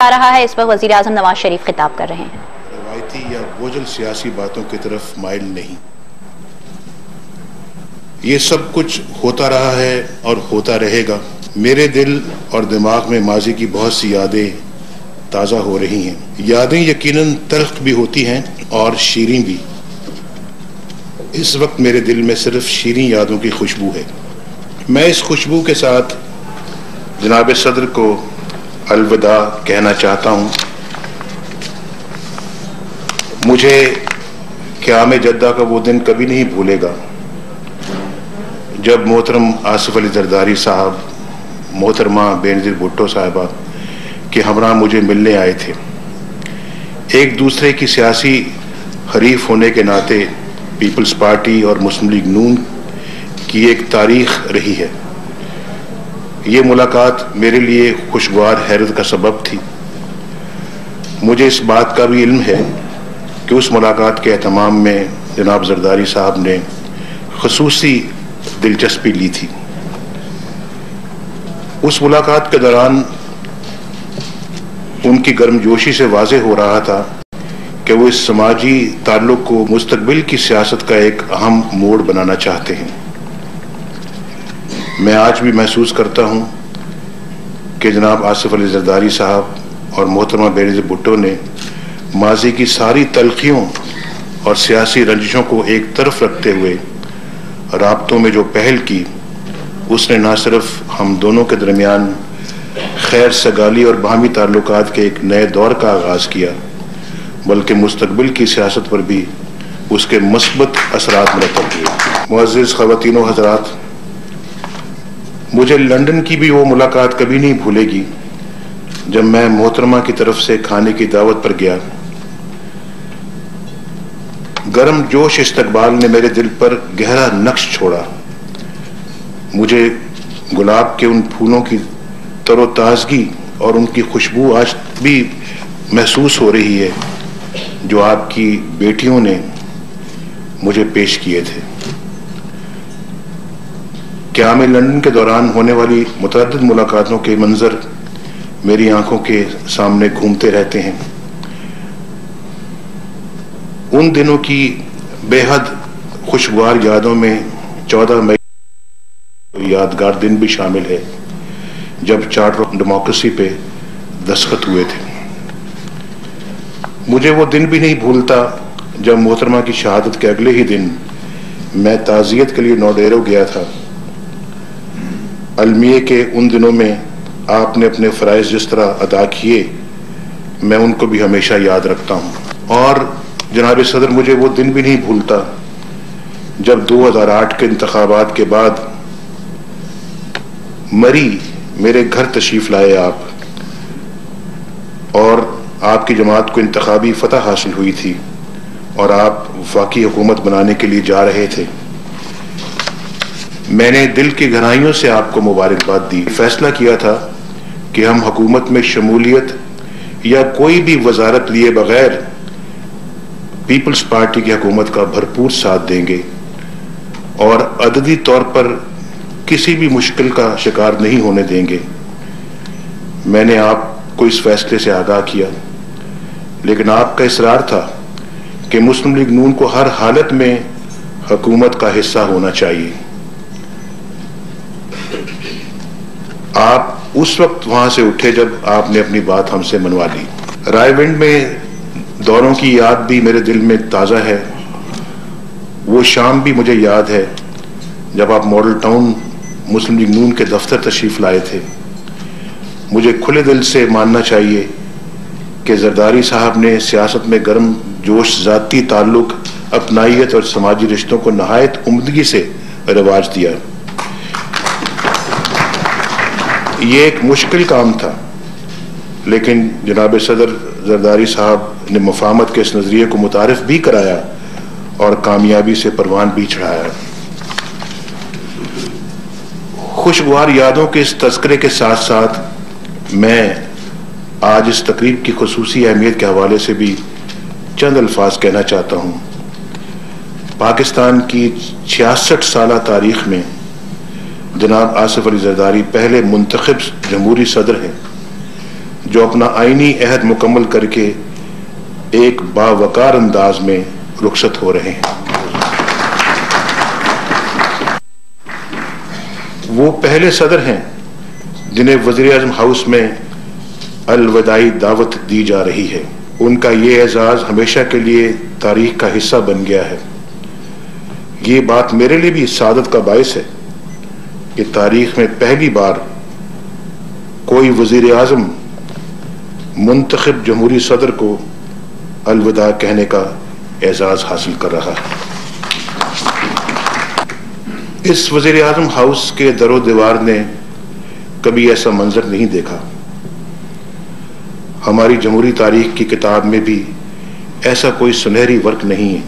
آ رہا ہے، اس پر وزیر اعظم نواز شریف خطاب کر رہے ہیں۔ روایتی یا بوجھل سیاسی باتوں کی طرف مائل نہیں، یہ سب کچھ ہوتا رہا ہے اور ہوتا رہے گا۔ میرے دل اور دماغ میں ماضی کی بہت سی یادیں تازہ ہو رہی ہیں۔ یادیں یقیناً تلخ بھی ہوتی ہیں اور شیریں بھی۔ اس وقت میرے دل میں صرف شیریں یادوں کی خوشبو ہے۔ میں اس خوشبو کے ساتھ جناب صدر کو الوداع کہنا چاہتا ہوں۔ مجھے قیام جدہ کا وہ دن کبھی نہیں بھولے گا جب محترم آصف علی زرداری صاحب، محترمہ بینظیر بھٹو صاحبہ کے ہمراہ مجھے ملنے آئے تھے۔ ایک دوسرے کی سیاسی حریف ہونے کے ناطے پیپلز پارٹی اور مسلم لیگ نون کی ایک تاریخ رہی ہے۔ یہ ملاقات میرے لیے خوشگوار حیرت کا سبب تھی۔ مجھے اس بات کا بھی علم ہے کہ اس ملاقات کے اہتمام میں جناب زرداری صاحب نے خصوصی دلچسپی لی تھی۔ اس ملاقات کے دوران ان کی گرمجوشی سے واضح ہو رہا تھا کہ وہ اس سماجی تعلق کو مستقبل کی سیاست کا ایک اہم موڑ بنانا چاہتے ہیں۔ میں آج بھی محسوس کرتا ہوں کہ جناب آصف علی زرداری صاحب اور محترمہ بینظیر بھٹو نے ماضی کی ساری تلخیوں اور سیاسی رنجشوں کو ایک طرف رکھتے ہوئے رابطوں میں جو پہل کی، اس نے نہ صرف ہم دونوں کے درمیان خیر سگالی اور باہمی تعلقات کے ایک نئے دور کا آغاز کیا، بلکہ مستقبل کی سیاست پر بھی اس کے مثبت اثرات مرتب ہوئے۔ معزز خواتین و حضرات، مجھے لندن کی بھی وہ ملاقات کبھی نہیں بھولے گی جب میں محترمہ کی طرف سے کھانے کی دعوت پر گیا۔ گرم جوش استقبال نے میرے دل پر گہرا نقش چھوڑا۔ مجھے گلاب کے ان پھولوں کی تر و تازگی اور ان کی خوشبو آج بھی محسوس ہو رہی ہے جو آپ کی بیٹیوں نے مجھے پیش کیے تھے۔ قیام لندن کے دوران ہونے والی متعدد ملاقاتوں کے منظر میری آنکھوں کے سامنے گھومتے رہتے ہیں۔ ان دنوں کی بے حد خوشگوار یادوں میں 14 مئی یادگار دن بھی شامل ہے جب چارٹر آف ڈیموکریسی پہ دستخط ہوئے تھے۔ مجھے وہ دن بھی نہیں بھولتا جب محترمہ کی شہادت کے اگلے ہی دن میں تعزیت کے لیے نوڈیرو گیا تھا۔ المیے کے ان دنوں میں آپ نے اپنے فرائض جس طرح ادا کیے، میں ان کو بھی ہمیشہ یاد رکھتا ہوں۔ اور جناب صدر، مجھے وہ دن بھی نہیں بھولتا جب 2008 کے انتخابات کے بعد مری میرے گھر تشریف لائے آپ، اور آپ کی جماعت کو انتخابی فتح حاصل ہوئی تھی اور آپ وفاقی حکومت بنانے کے لیے جا رہے تھے۔ میں نے دل کی گہرائیوں سے آپ کو مبارکباد دی۔ فیصلہ کیا تھا کہ ہم حکومت میں شمولیت یا کوئی بھی وزارت لیے بغیر پیپلز پارٹی کی حکومت کا بھرپور ساتھ دیں گے اور عددی طور پر کسی بھی مشکل کا شکار نہیں ہونے دیں گے۔ میں نے آپ کو اس فیصلے سے آگاہ کیا، لیکن آپ کا اصرار تھا کہ مسلم لیگ نون کو ہر حالت میں حکومت کا حصہ ہونا چاہیے۔ آپ اس وقت وہاں سے اٹھے جب آپ نے اپنی بات ہم سے منوا لی۔ رائے ونڈ میں دوروں کی یاد بھی میرے دل میں تازہ ہے۔ وہ شام بھی مجھے یاد ہے جب آپ ماڈل ٹاؤن مسلم لیگ نون کے دفتر تشریف لائے تھے۔ مجھے کھلے دل سے ماننا چاہیے کہ زرداری صاحب نے سیاست میں گرم جوش، ذاتی تعلق، اپنائیت اور سماجی رشتوں کو نہایت عمدگی سے رواج دیا۔ یہ ایک مشکل کام تھا، لیکن جناب صدر زرداری صاحب نے مفاہمت کے اس نظریے کو متعارف بھی کرایا اور کامیابی سے پروان بھی چڑھایا۔ خوشگوار یادوں کے اس تذکرے کے ساتھ ساتھ میں آج اس تقریب کی خصوصی اہمیت کے حوالے سے بھی چند الفاظ کہنا چاہتا ہوں۔ پاکستان کی 66 سالہ تاریخ میں جناب آصف علی زرداری پہلے منتخب جمہوری صدر ہیں جو اپنا آئینی عہد مکمل کر کے ایک باوقار انداز میں رخصت ہو رہے ہیں۔ وہ پہلے صدر ہیں جنہیں وزیر اعظم ہاؤس میں الوداعی دعوت دی جا رہی ہے۔ ان کا یہ اعزاز ہمیشہ کے لیے تاریخ کا حصہ بن گیا ہے۔ یہ بات میرے لیے بھی سعادت کا باعث ہے کہ تاریخ میں پہلی بار کوئی وزیر اعظم منتخب جمہوری صدر کو الوداع کہنے کا اعزاز حاصل کر رہا ہے۔ اس وزیر اعظم ہاؤس کے در و دیوار نے کبھی ایسا منظر نہیں دیکھا۔ ہماری جمہوری تاریخ کی کتاب میں بھی ایسا کوئی سنہری ورق نہیں ہے۔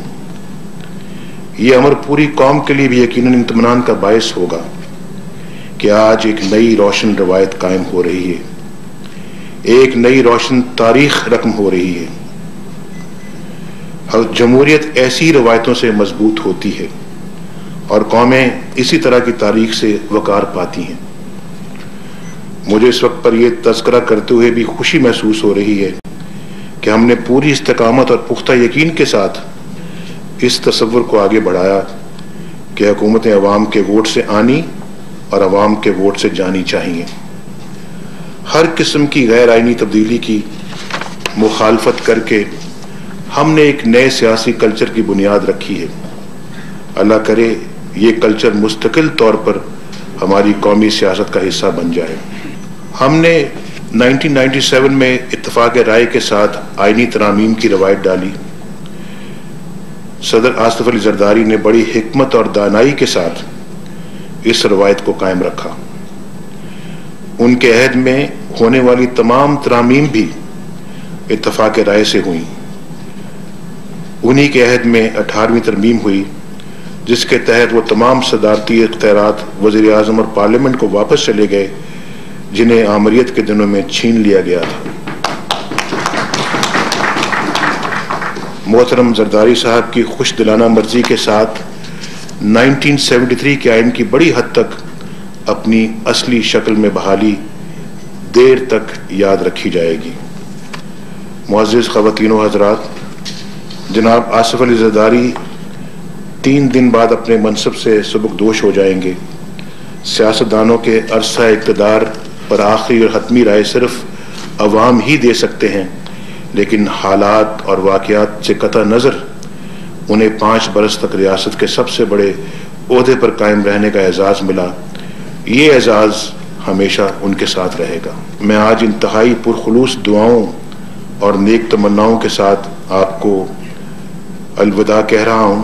یہ امر پوری قوم کے لیے بھی یقیناً اطمینان کا باعث ہوگا کہ آج ایک نئی روشن روایت قائم ہو رہی ہے، ایک نئی روشن تاریخ رقم ہو رہی ہے۔ جمہوریت ایسی روایتوں سے مضبوط ہوتی ہے اور قومیں اسی طرح کی تاریخ سے وقار پاتی ہیں۔ مجھے اس وقت پر یہ تذکرہ کرتے ہوئے بھی خوشی محسوس ہو رہی ہے کہ ہم نے پوری استقامت اور پختہ یقین کے ساتھ اس تصور کو آگے بڑھایا کہ حکومتیں عوام کے ووٹ سے آنی اور عوام کے ووٹ سے جانی چاہیے۔ ہر قسم کی غیر آئینی تبدیلی کی مخالفت کر کے ہم نے ایک نئے سیاسی کلچر کی بنیاد رکھی ہے۔ اللہ کرے یہ کلچر مستقل طور پر ہماری قومی سیاست کا حصہ بن جائے۔ ہم نے 1997 میں اتفاق رائے کے ساتھ آئینی ترامیم کی روایت ڈالی۔ صدر آصف علی زرداری نے بڑی حکمت اور دانائی کے ساتھ اس روایت کو قائم رکھا۔ ان کے عہد میں ہونے والی تمام ترامیم بھی اتفاق رائے سے ہوئیں۔ انہی کے عہد میں 18ویں ترمیم ہوئی جس کے تحت وہ تمام صدارتی اختیارات وزیر اعظم اور پارلیمنٹ کو واپس چلے گئے جنہیں آمریت کے دنوں میں چھین لیا گیا تھا۔ محترم زرداری صاحب کی خوش دلانہ مرضی کے ساتھ 1973 کے آئین کی بڑی حد تک اپنی اصلی شکل میں بحالی دیر تک یاد رکھی جائے گی۔ معزز خواتین و حضرات، جناب آصف علی زرداری 3 دن بعد اپنے منصب سے سبکدوش ہو جائیں گے۔ سیاستدانوں کے عرصہ اقتدار پر آخری اور حتمی رائے صرف عوام ہی دے سکتے ہیں، لیکن حالات اور واقعات سے قطع نظر انہیں 5 برس تک ریاست کے سب سے بڑے عہدے پر قائم رہنے کا اعزاز ملا۔ یہ اعزاز ہمیشہ ان کے ساتھ رہے گا۔ میں آج انتہائی پرخلوص دعاؤں اور نیک تمناؤں کے ساتھ آپ کو الوداع کہہ رہا ہوں۔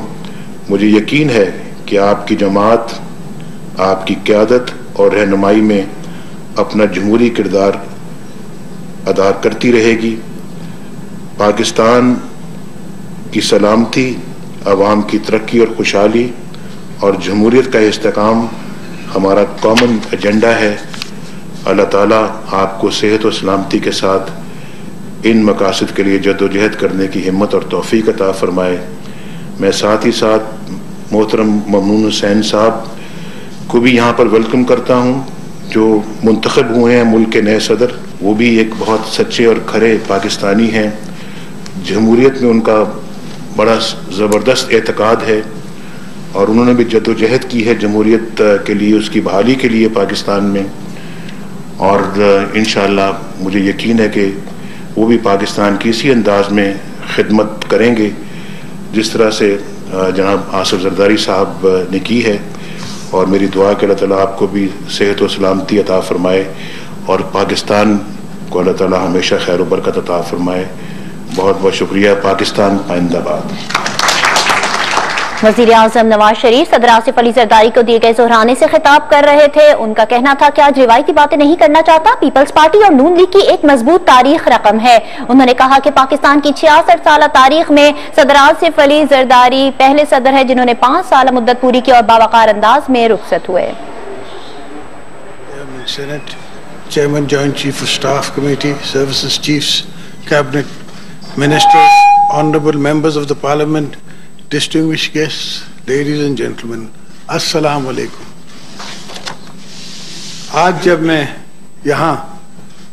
مجھے یقین ہے کہ آپ کی جماعت آپ کی قیادت اور رہنمائی میں اپنا جمہوری کردار ادا کرتی رہے گی۔ پاکستان کی سلامتی، عوام کی ترقی اور خوشحالی اور جمہوریت کا استحکام ہمارا کامن ایجنڈا ہے۔ اللہ تعالیٰ آپ کو صحت و سلامتی کے ساتھ ان مقاصد کے لیے جدوجہد کرنے کی ہمت اور توفیق عطا فرمائے۔ میں ساتھ ہی ساتھ محترم ممنون حسین صاحب کو بھی یہاں پر ویلکم کرتا ہوں جو منتخب ہوئے ہیں ملک کے نئے صدر۔ وہ بھی ایک بہت سچے اور کھرے پاکستانی ہیں۔ جمہوریت میں ان کا بڑا زبردست اعتقاد ہے اور انہوں نے بھی جدوجہد کی ہے جمہوریت کے لیے، اس کی بحالی کے لیے پاکستان میں، اور انشاءاللہ مجھے یقین ہے کہ وہ بھی پاکستان کی اسی انداز میں خدمت کریں گے جس طرح سے جناب آصف زرداری صاحب نے کی ہے۔ اور میری دعا کہ اللہ تعالیٰ آپ کو بھی صحت و سلامتی عطا فرمائے اور پاکستان کو اللہ تعالیٰ ہمیشہ خیر و برکت عطا فرمائے۔ بہت بہت شکریہ۔ پاکستان آئندہ باد۔ وزیر اعظم نواز شریف صدر آصف علی زرداری کو دیے گئے زہرانے سے خطاب کر رہے تھے۔ ان کا کہنا تھا کہ آج روایتی باتیں نہیں کرنا چاہتا، پیپلز پارٹی اور نون لیگ کی ایک مضبوط تاریخ رقم ہے۔ انہوں نے کہا کہ پاکستان کی 66 سالہ تاریخ میں صدر آصف علی زرداری پہلے صدر ہے جنہوں نے 5 سالہ مدت پوری کی اور باوقار انداز میں رخصت ہوئے۔ Chairman joint chief of staff committee, services chiefs, cabinet ministers, honorable members of the parliament, distinguished guests, ladies and gentlemen, السلام علیکم۔ آج جب میں یہاں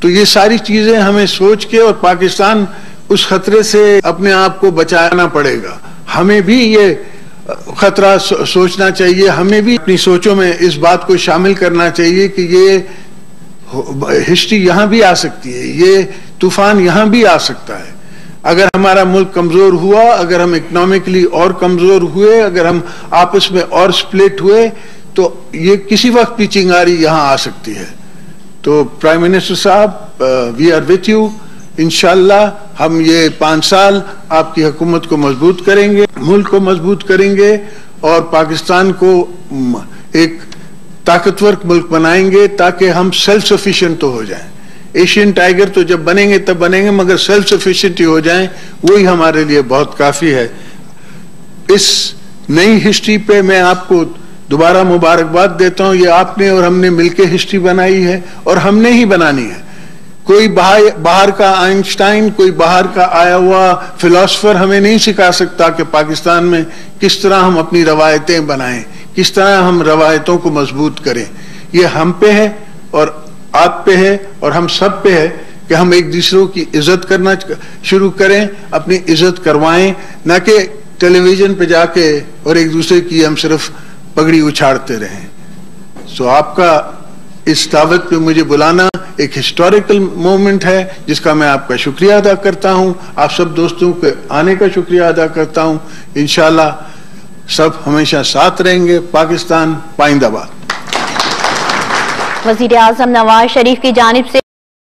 تو یہ ساری چیزیں ہمیں سوچ کے اور پاکستان اس خطرے سے اپنے آپ کو بچانا پڑے گا. ہمیں بھی یہ خطرہ سوچنا چاہیے, ہمیں بھی اپنی سوچوں میں اس بات کو شامل کرنا چاہیے کہ یہ ہسٹری یہاں بھی آ سکتی ہے, یہ طوفان یہاں بھی آ سکتا ہے. اگر ہمارا ملک کمزور ہوا, اگر ہم اکنامکلی اور کمزور ہوئے, اگر ہم آپس میں اور سپلٹ ہوئے, تو یہ کسی وقت بھی چنگاری یہاں آ سکتی ہے. تو پرائم منسٹر صاحب, وی آر وتھ یو. انشاءاللہ ہم یہ 5 سال آپ کی حکومت کو مضبوط کریں گے, ملک کو مضبوط کریں گے اور پاکستان کو ایک طاقتور ملک بنائیں گے تاکہ ہم سیلف سفیشینٹ تو ہو جائیں. ایشین ٹائیگر تو جب بنیں گے تب بنیں گے, مگر سیلف سفیشینٹ ہو جائیں, وہی ہمارے لیے بہت کافی ہے. اس نئی ہسٹری پہ میں آپ کو دوبارہ مبارکباد دیتا ہوں. یہ آپ نے اور ہم نے مل کے ہسٹری بنائی ہے اور ہم نے ہی بنانی ہے. کوئی باہر کا آئنسٹائن, کوئی باہر کا آیا ہوا فلاسفر ہمیں نہیں سکھا سکتا کہ پاکستان میں کس طرح ہم اپنی روایتیں بنائیں, کس طرح ہم روایتوں کو مضبوط کریں. یہ ہم پہ ہے اور آپ پہ ہے اور ہم سب پہ ہے کہ ہم ایک دوسروں کی عزت کرنا شروع کریں, اپنی عزت کروائیں, نہ کہ ٹیلی ویژن پہ جا کے اور ایک دوسرے کی ہم صرف پگڑی اچھاڑتے رہیں. سو آپ کا اس دعوت پہ مجھے بلانا ایک ہسٹوریکل مومنٹ ہے جس کا میں آپ کا شکریہ ادا کرتا ہوں. آپ سب دوستوں کے آنے کا شکریہ ادا کرتا ہوں. انشاءاللہ سب ہمیشہ ساتھ رہیں گے. پاکستان پائندہ باد. وزیر اعظم نواز شریف کی جانب سے